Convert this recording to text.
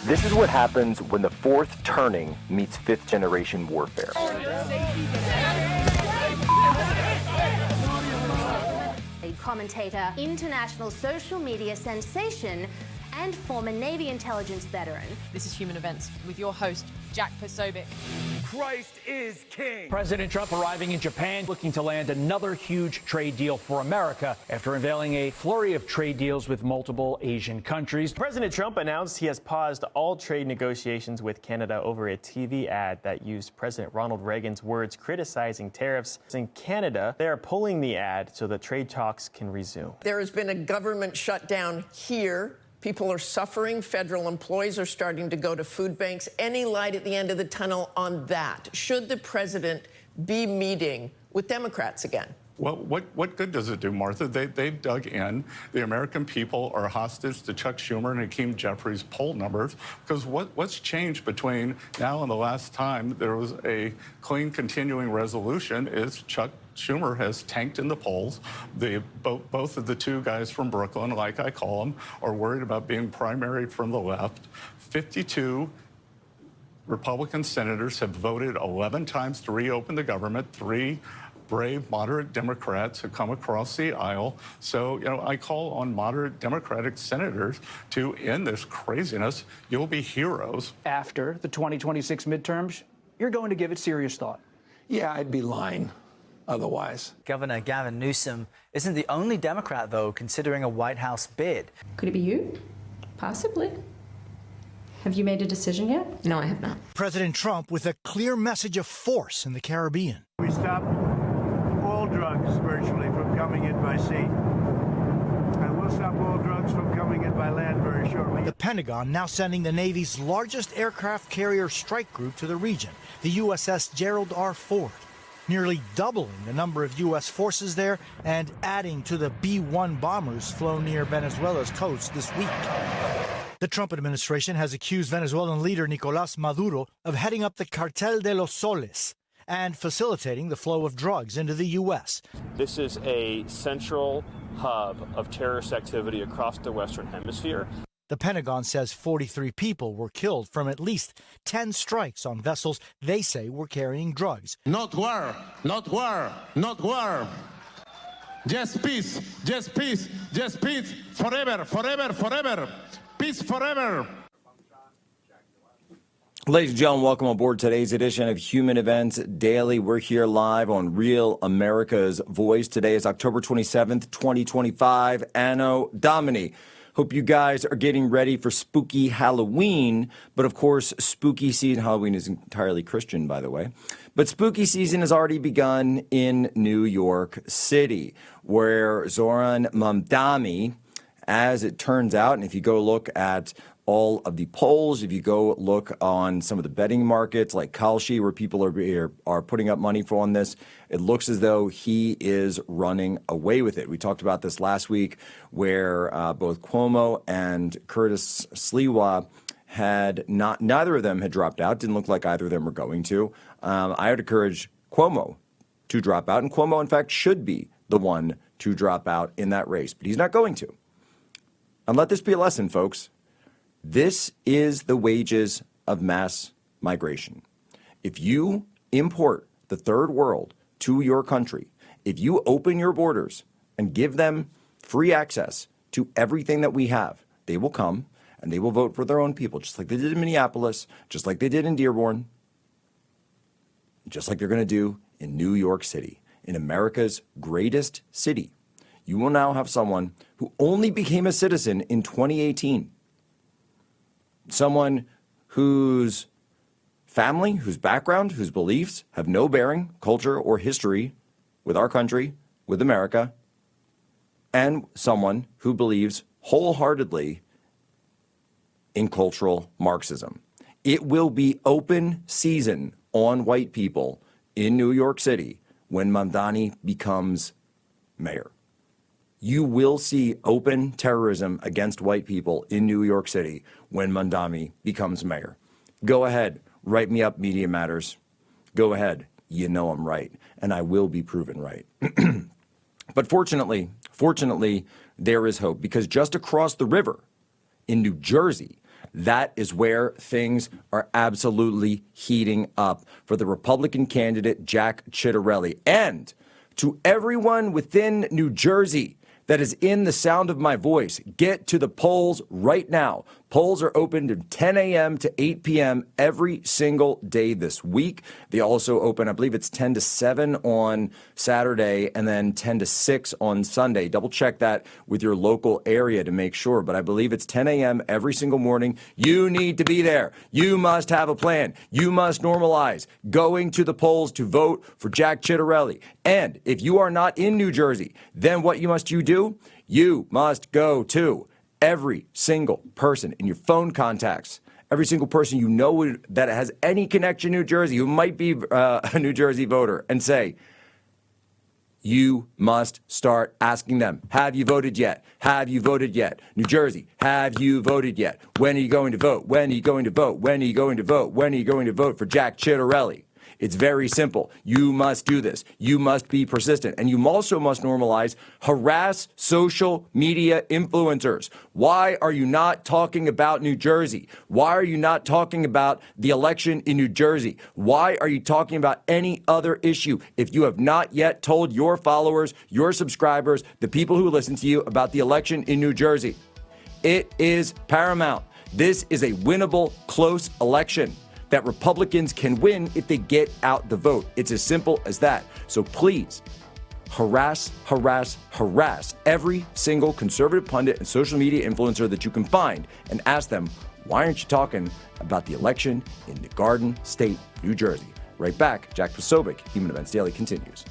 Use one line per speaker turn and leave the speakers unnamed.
This is what happens when the fourth turning meets fifth generation warfare.
A commentator, international social media sensation, and former Navy intelligence veteran.
This is Human Events with your host, Jack Posobiec.
Christ is king.
President Trump arriving in Japan, looking to land another huge trade deal for America after unveiling a flurry of trade deals with multiple Asian countries.
President Trump announced he has paused all trade negotiations with Canada over a TV ad that used President Ronald Reagan's words criticizing tariffs. In Canada, they are pulling the ad so the trade talks can resume.
There has been a government shutdown here. People are suffering. Federal employees are starting to go to food banks. Any light at the end of the tunnel on that? Should the president be meeting with Democrats again?
Well, what good does it do, Martha? They've dug in. The American people are hostage to Chuck Schumer and Hakeem Jeffries' poll numbers, because what's changed between now and the last time there was a clean continuing resolution is Chuck Schumer has tanked in the polls. Both of the two guys from Brooklyn, like I call them, are worried about being primaried from the left. 52 Republican senators have voted 11 times to reopen the government. 3 brave, moderate Democrats have come across the aisle. So, I call on moderate Democratic senators to end this craziness. You'll be heroes.
After the 2026 midterms, you're going to give it serious thought.
Yeah, I'd be lying otherwise.
Governor Gavin Newsom isn't the only Democrat, though, considering a White House bid.
Could it be you? Possibly. Have you made a decision yet? No, I have not.
President Trump with a clear message of force in the Caribbean.
We stopped all drugs virtually from coming in by sea. And we'll stop all drugs from coming in by land very shortly.
The Pentagon now sending the Navy's largest aircraft carrier strike group to the region, the USS Gerald R. Ford, nearly doubling the number of U.S. forces there and adding to the B-1 bombers flown near Venezuela's coast this week. The Trump administration has accused Venezuelan leader Nicolás Maduro of heading up the Cartel de los Soles and facilitating the flow of drugs into the U.S.
This is a central hub of terrorist activity across the Western Hemisphere.
The Pentagon says 43 people were killed from at least 10 strikes on vessels they say were carrying drugs.
Not war, not war, not war. Just peace, just peace, just peace, forever, forever, forever. Peace forever.
Ladies and gentlemen, welcome aboard today's edition of Human Events Daily. We're here live on Real America's Voice. Today is October 27th, 2025, Anno Domini. Hope you guys are getting ready for spooky Halloween. But of course, spooky season, Halloween is entirely Christian, by the way. But spooky season has already begun in New York City, where Zoran Mamdani, as it turns out, and if you go look at all of the polls, if you go look on some of the betting markets like Kalshi, where people are putting up money for on this, it looks as though he is running away with it. We talked about this last week, where both Cuomo and Curtis Sliwa neither of them had dropped out. Didn't look like either of them were going to. I would encourage Cuomo to drop out, and Cuomo, in fact, should be the one to drop out in that race, but he's not going to. And let this be a lesson, folks. This is the wages of mass migration. If you import the third world to your country, if you open your borders and give them free access to everything that we have, they will come and they will vote for their own people, just like they did in Minneapolis, just like they did in Dearborn, just like they're going to do in New York City, in America's greatest city. You will now have someone who only became a citizen in 2018. Someone whose family, whose background, whose beliefs have no bearing, culture, or history with our country, with America, and someone who believes wholeheartedly in cultural Marxism. It will be open season on white people in New York City when Mamdani becomes mayor. You will see open terrorism against white people in New York City when Mamdani becomes mayor. Go ahead, write me up, Media Matters. Go ahead, you know I'm right, and I will be proven right. But fortunately, there is hope, because just across the river in New Jersey, that is where things are absolutely heating up for the Republican candidate, Jack Ciattarelli. And to everyone within New Jersey that is in the sound of my voice, get to the polls right now. Polls are open from 10 a.m. to 8 p.m. every single day this week. They also open, I believe it's 10 to 7 on Saturday and then 10 to 6 on Sunday. Double check that with your local area to make sure, but I believe it's 10 a.m. every single morning. You need to be there. You must have a plan. You must normalize going to the polls to vote for Jack Ciattarelli. And if you are not in New Jersey, then what must you do? You must go to every single person in your phone contacts, every single person you know that has any connection to New Jersey who might be a New Jersey voter, and say, you must start asking them, have you voted yet? Have you voted yet? New Jersey, have you voted yet? When are you going to vote? When are you going to vote? When are you going to vote? When are you going to vote for Jack Ciattarelli? It's very simple. You must do this. You must be persistent. And you also must normalize harass social media influencers. Why are you not talking about New Jersey? Why are you not talking about the election in New Jersey? Why are you talking about any other issue if you have not yet told your followers, your subscribers, the people who listen to you about the election in New Jersey? It is paramount. This is a winnable, close election that Republicans can win if they get out the vote. It's as simple as that. So please, harass every single conservative pundit and social media influencer that you can find and ask them, why aren't you talking about the election in the Garden State, New Jersey? Right back, Jack Posobiec, Human Events Daily continues.